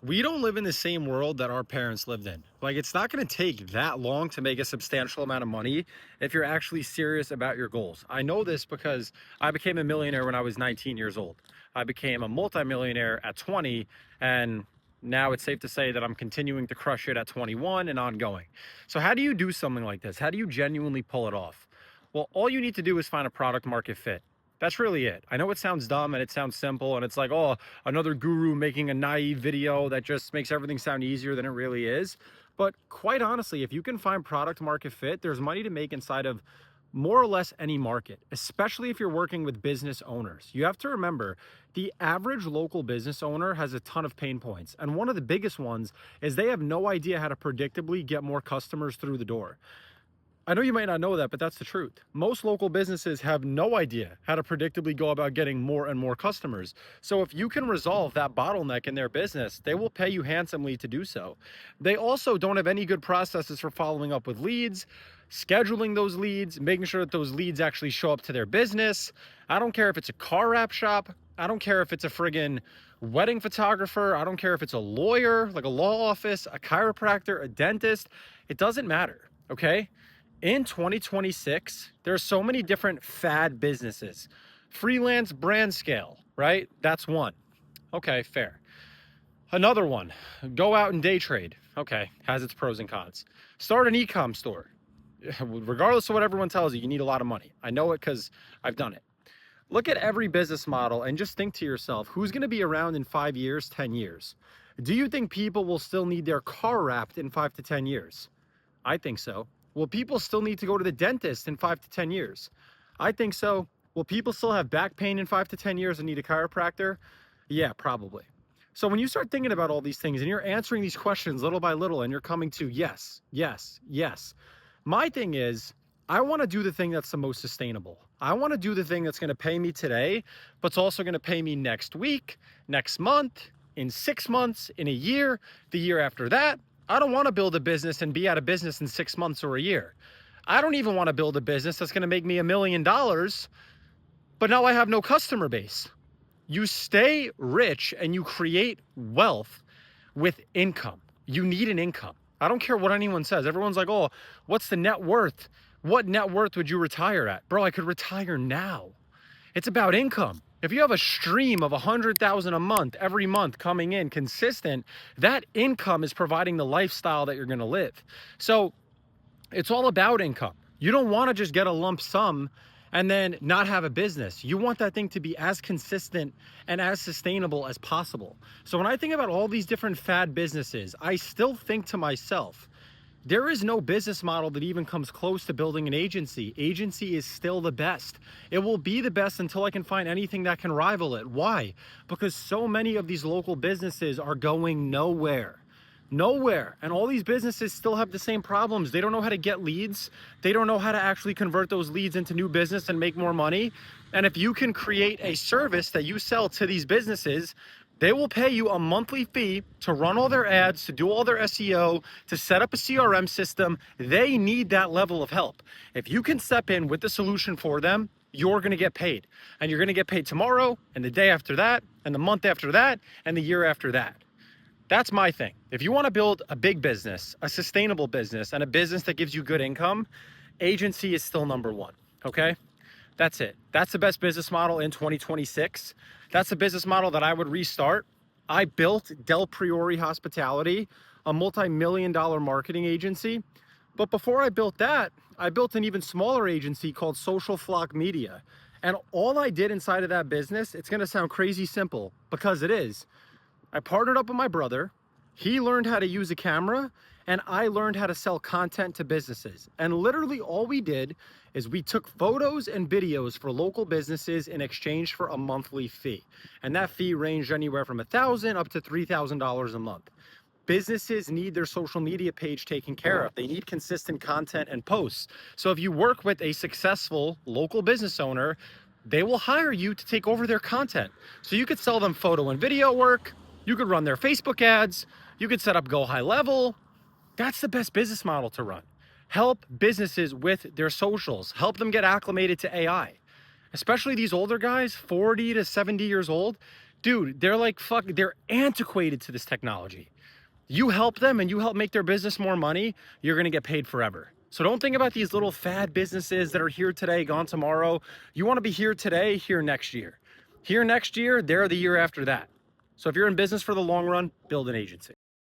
We don't live in the same world that our parents lived in. Like, it's not going to take that long to make a substantial amount of money if you're actually serious about your goals. I know this because I became a millionaire when I was 19 years old. I became a multimillionaire at 20, and now it's safe to say that I'm continuing to crush it at 21 and ongoing. So how do you do something like this? How do you genuinely pull it off? Well, all you need to do is find a product market fit. That's really it. I know it sounds dumb and it sounds simple and it's like, oh, another guru making a naive video that just makes everything sound easier than it really is. But quite honestly, if you can find product market fit, there's money to make inside of more or less any market, especially if you're working with business owners. You have to remember the average local business owner has a ton of pain points. And one of the biggest ones is they have no idea how to predictably get more customers through the door. I know you might not know that, but that's the truth. Most local businesses have no idea how to predictably go about getting more and more customers. So if you can resolve that bottleneck in their business, they will pay you handsomely to do so. They also don't have any good processes for following up with leads, scheduling those leads, making sure that those leads actually show up to their business. I don't care if it's a car wrap shop. I don't care if it's a friggin' wedding photographer. I don't care if it's a lawyer, like a law office, a chiropractor, a dentist. It doesn't matter, okay? In 2026, there are so many different fad businesses. Freelance brand scale, right? That's one. Okay, fair. Another one, go out and day trade. Okay, has its pros and cons. Start an e-com store. Regardless of what everyone tells you, you need a lot of money. I know it because I've done it. Look at every business model and just think to yourself, who's going to be around in 5 years, 10 years? Do you think people will still need their car wrapped in 5 to 10 years? I think so. Will people still need to go to the dentist in 5 to 10 years? I think so. Will people still have back pain in 5 to 10 years and need a chiropractor? Yeah, probably. So when you start thinking about all these things and you're answering these questions little by little and you're coming to yes, yes, yes. My thing is, I want to do the thing that's the most sustainable. I want to do the thing that's going to pay me today, but it's also going to pay me next week, next month, in 6 months, in a year, the year after that. I don't want to build a business and be out of business in 6 months or a year. I don't even want to build a business that's going to make me $1 million, but now I have no customer base. You stay rich and you create wealth with income. You need an income. I don't care what anyone says. Everyone's like, oh, what's the net worth? What net worth would you retire at? Bro, I could retire now. It's about income. If you have a stream of 100,000 a month, every month coming in consistent, that income is providing the lifestyle that you're going to live. So it's all about income. You don't want to just get a lump sum and then not have a business. You want that thing to be as consistent and as sustainable as possible. So when I think about all these different fad businesses, I still think to myself, there is no business model that even comes close to building an agency. Agency is still the best. It will be the best until I can find anything that can rival it. Why? Because so many of these local businesses are going nowhere. Nowhere. And all these businesses still have the same problems. They don't know how to get leads. They don't know how to actually convert those leads into new business and make more money. And if you can create a service that you sell to these businesses, they will pay you a monthly fee to run all their ads, to do all their SEO, to set up a CRM system. They need that level of help. If you can step in with the solution for them, you're going to get paid. And you're going to get paid tomorrow, and the day after that, and the month after that, and the year after that. That's my thing. If you want to build a big business, a sustainable business, and a business that gives you good income, agency is still number one, okay? That's it. That's the best business model in 2026. That's a business model that I would restart. I built Del Priori Hospitality, a multi-million-dollar marketing agency. But before I built that, I built an even smaller agency called Social Flock Media. And all I did inside of that business, it's going to sound crazy simple because it is. I partnered up with my brother. He learned how to use a camera, and I learned how to sell content to businesses. And literally all we did is we took photos and videos for local businesses in exchange for a monthly fee. And that fee ranged anywhere from $1,000 up to $3,000 a month. Businesses need their social media page taken care of. They need consistent content and posts. So if you work with a successful local business owner, they will hire you to take over their content. So you could sell them photo and video work. You could run their Facebook ads. You could set up GoHighLevel. That's the best business model to run. Help businesses with their socials. Help them get acclimated to AI. Especially these older guys, 40 to 70 years old. dude, they're like, fuck, they're antiquated to this technology. You help them and you help make their business more money, you're going to get paid forever. So don't think about these little fad businesses that are here today, gone tomorrow. You want to be here today, here next year. Here next year, there the year after that. So if you're in business for the long run, build an agency.